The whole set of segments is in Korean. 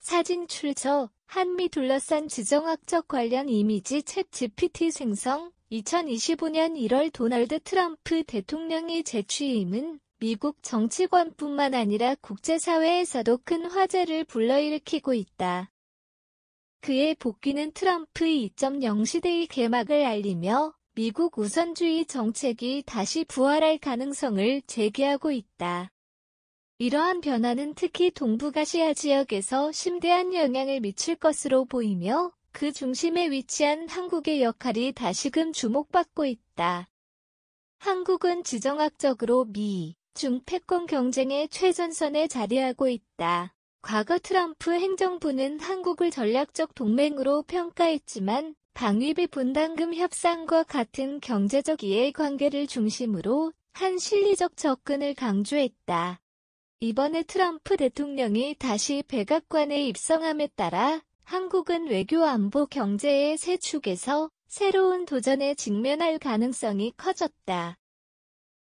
사진 출처 한미 둘러싼 지정학적 관련 이미지 챗 GPT 생성 2025년 1월 도널드 트럼프 대통령의 재취임은 미국 정치권뿐만 아니라 국제사회에서도 큰 화제를 불러일으키고 있다. 그의 복귀는 트럼프 2.0 시대의 개막을 알리며 미국 우선주의 정책이 다시 부활할 가능성을 제기하고 있다. 이러한 변화는 특히 동북아시아 지역에서 심대한 영향을 미칠 것으로 보이며 그 중심에 위치한 한국의 역할이 다시금 주목받고 있다. 한국은 지정학적으로 미, 중 패권 경쟁의 최전선에 자리하고 있다. 과거 트럼프 행정부는 한국을 전략적 동맹으로 평가했지만 방위비 분담금 협상과 같은 경제적 이해관계를 중심으로 한 실리적 접근을 강조했다. 이번에 트럼프 대통령이 다시 백악관에 입성함에 따라 한국은 외교 안보 경제의 세 축에서 새로운 도전에 직면할 가능성이 커졌다.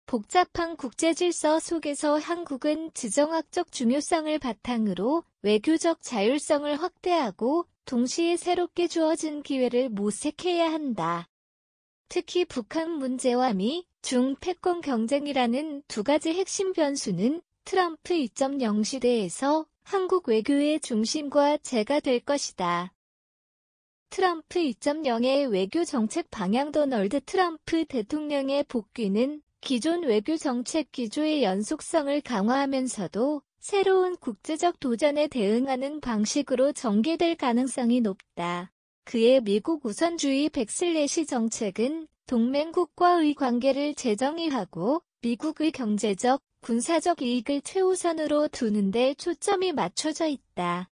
복잡한 국제질서 속에서 한국은 지정학적 중요성을 바탕으로 외교적 자율성을 확대하고 동시에 새롭게 주어진 기회를 모색해야 한다. 특히 북한 문제와 미, 중 패권 경쟁이라는 두 가지 핵심 변수는 트럼프 2.0 시대에서 한국 외교의 중심과 재가 될 것이다. 트럼프 2.0의 외교 정책 방향 도널드 트럼프 대통령의 복귀는 기존 외교 정책 기조의 연속성을 강화하면서도 새로운 국제적 도전에 대응하는 방식으로 전개될 가능성이 높다. 그의 미국 우선주의 백슬래시 정책은 동맹국과의 관계를 재정의하고 미국의 경제적, 군사적 이익을 최우선으로 두는 데 초점이 맞춰져 있다.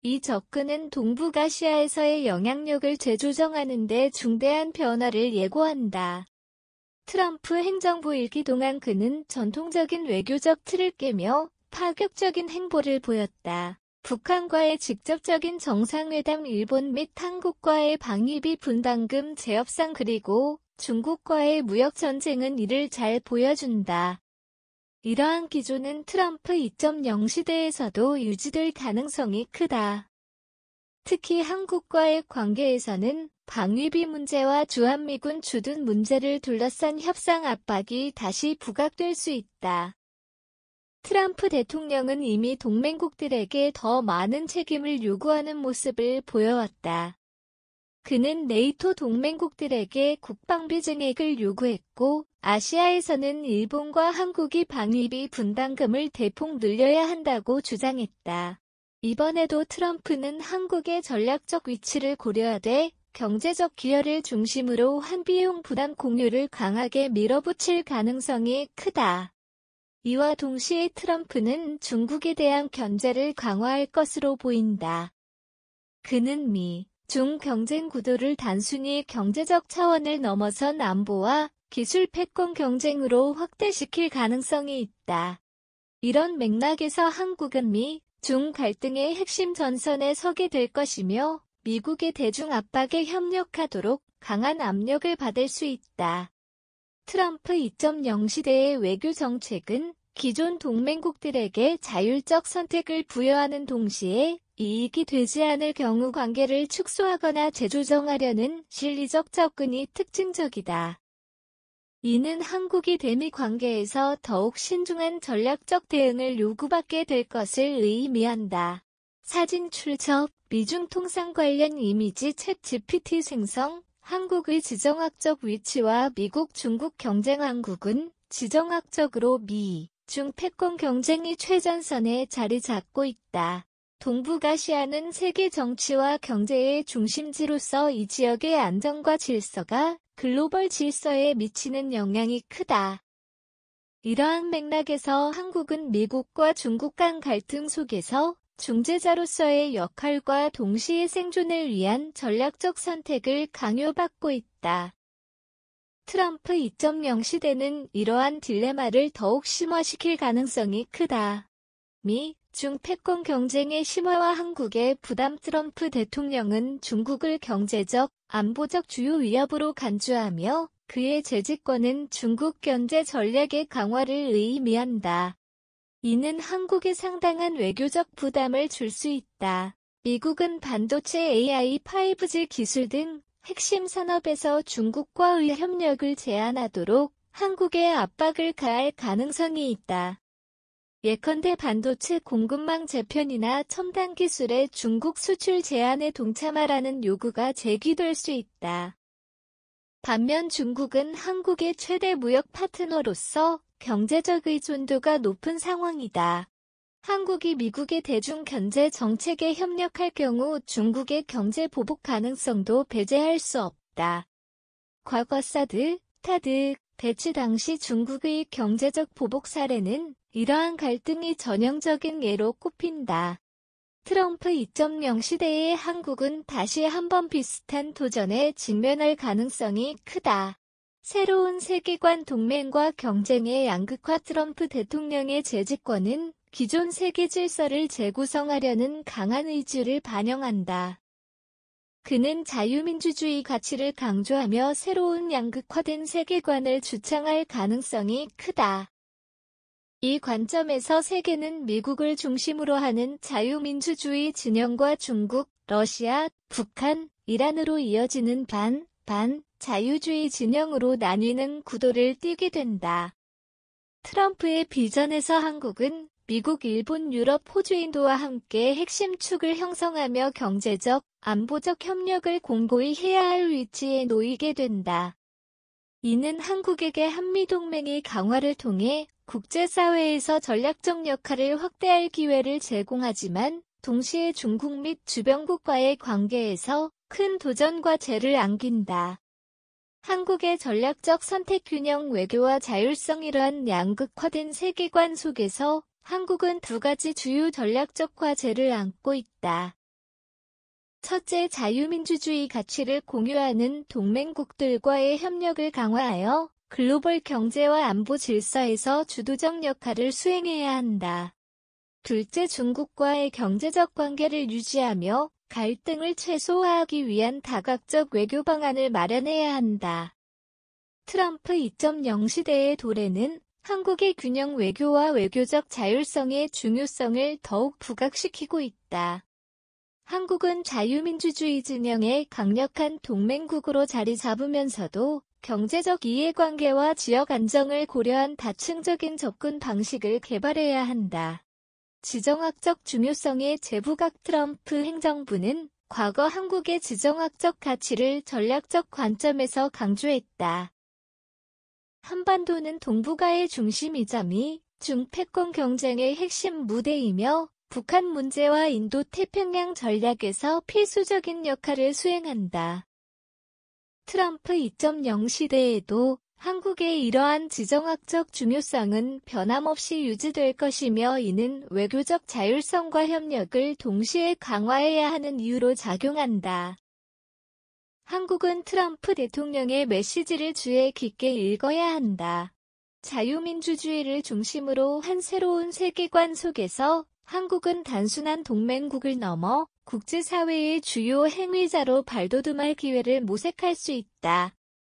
이 접근은 동북아시아에서의 영향력을 재조정하는 데 중대한 변화를 예고한다. 트럼프 행정부 일기 동안 그는 전통적인 외교적 틀을 깨며 파격적인 행보를 보였다. 북한과의 직접적인 정상회담, 일본 및 한국과의 방위비 분담금 재협상 그리고 중국과의 무역전쟁은 이를 잘 보여준다. 이러한 기조는 트럼프 2.0 시대에서도 유지될 가능성이 크다. 특히 한국과의 관계에서는 방위비 문제와 주한미군 주둔 문제를 둘러싼 협상 압박이 다시 부각될 수 있다. 트럼프 대통령은 이미 동맹국들에게 더 많은 책임을 요구하는 모습을 보여왔다. 그는 네이토 동맹국들에게 국방비 증액을 요구했고 아시아에서는 일본과 한국이 방위비 분담금을 대폭 늘려야 한다고 주장했다. 이번에도 트럼프는 한국의 전략적 위치를 고려하되 경제적 기여를 중심으로 한비용 부담 공유를 강하게 밀어붙일 가능성이 크다. 이와 동시에 트럼프는 중국에 대한 견제를 강화할 것으로 보인다. 그는 미, 중 경쟁 구도를 단순히 경제적 차원을 넘어선 안보와 기술 패권 경쟁으로 확대시킬 가능성이 있다. 이런 맥락에서 한국은 미, 중 갈등의 핵심 전선에 서게 될 것이며 미국의 대중 압박에 협력하도록 강한 압력을 받을 수 있다. 트럼프 2.0 시대의 외교 정책은 기존 동맹국들에게 자율적 선택을 부여하는 동시에 이익이 되지 않을 경우 관계를 축소하거나 재조정하려는 실리적 접근이 특징적이다. 이는 한국이 대미 관계에서 더욱 신중한 전략적 대응을 요구받게 될 것을 의미한다. 사진 출처 미중 통상 관련 이미지 챗 GPT 생성 한국의 지정학적 위치와 미국 중국 경쟁 한국은 지정학적으로 미, 중 패권 경쟁이 최전선에 자리 잡고 있다. 동북아시아는 세계 정치와 경제의 중심지로서 이 지역의 안정과 질서가 글로벌 질서에 미치는 영향이 크다. 이러한 맥락에서 한국은 미국과 중국 간 갈등 속에서 중재자로서의 역할과 동시에 생존을 위한 전략적 선택을 강요받고 있다. 트럼프 2.0 시대는 이러한 딜레마를 더욱 심화시킬 가능성이 크다. 미, 중 패권 경쟁의 심화와 한국의 부담 트럼프 대통령은 중국을 경제적, 안보적 주요 위협으로 간주하며 그의 재집권은 중국 견제 전략의 강화를 의미한다. 이는 한국에 상당한 외교적 부담을 줄 수 있다. 미국은 반도체 AI, 5G 기술 등 핵심 산업에서 중국과의 협력을 제한하도록 한국에 압박을 가할 가능성이 있다. 예컨대 반도체 공급망 재편이나 첨단 기술의 중국 수출 제한에 동참하라는 요구가 제기될 수 있다. 반면 중국은 한국의 최대 무역 파트너로서 경제적 의존도가 높은 상황이다. 한국이 미국의 대중 견제 정책에 협력할 경우 중국의 경제 보복 가능성도 배제할 수 없다. 과거 사드, 타드, 배치 당시 중국의 경제적 보복 사례는 이러한 갈등이 전형적인 예로 꼽힌다. 트럼프 2.0 시대의 한국은 다시 한번 비슷한 도전에 직면할 가능성이 크다. 새로운 세계관 동맹과 경쟁의 양극화. 트럼프 대통령의 재집권은 기존 세계 질서를 재구성하려는 강한 의지를 반영한다. 그는 자유민주주의 가치를 강조하며 새로운 양극화된 세계관을 주창할 가능성이 크다. 이 관점에서 세계는 미국을 중심으로 하는 자유민주주의 진영과 중국, 러시아, 북한, 이란으로 이어지는 자유주의 진영으로 나뉘는 구도를 띠게 된다. 트럼프의 비전에서 한국은 미국, 일본, 유럽, 호주, 인도와 함께 핵심 축을 형성하며 경제적, 안보적 협력을 공고히 해야 할 위치에 놓이게 된다. 이는 한국에게 한미동맹의 강화를 통해 국제사회에서 전략적 역할을 확대할 기회를 제공하지만 동시에 중국 및 주변국과의 관계에서 큰 도전과 죄를 안긴다. 한국의 전략적 선택 균형 외교와 자율성. 이러한 양극화된 세계관 속에서 한국은 두 가지 주요 전략적 과제를 안고 있다. 첫째, 자유민주주의 가치를 공유하는 동맹국들과의 협력을 강화하여 글로벌 경제와 안보 질서에서 주도적 역할을 수행해야 한다. 둘째, 중국과의 경제적 관계를 유지하며 갈등을 최소화하기 위한 다각적 외교 방안을 마련해야 한다. 트럼프 2.0 시대의 도래는 한국의 균형 외교와 외교적 자율성의 중요성을 더욱 부각시키고 있다. 한국은 자유민주주의 진영의 강력한 동맹국으로 자리 잡으면서도 경제적 이해관계와 지역 안정을 고려한 다층적인 접근 방식을 개발해야 한다. 지정학적 중요성의 재부각. 트럼프 행정부는 과거 한국의 지정학적 가치를 전략적 관점에서 강조했다. 한반도는 동북아의 중심이자 미, 중 패권 경쟁의 핵심 무대이며 북한 문제와 인도 태평양 전략에서 필수적인 역할을 수행한다. 트럼프 2.0 시대에도 한국의 이러한 지정학적 중요성은 변함없이 유지될 것이며 이는 외교적 자율성과 협력을 동시에 강화해야 하는 이유로 작용한다. 한국은 트럼프 대통령의 메시지를 주의 깊게 읽어야 한다. 자유민주주의를 중심으로 한 새로운 세계관 속에서 한국은 단순한 동맹국을 넘어 국제사회의 주요 행위자로 발돋움할 기회를 모색할 수 있다.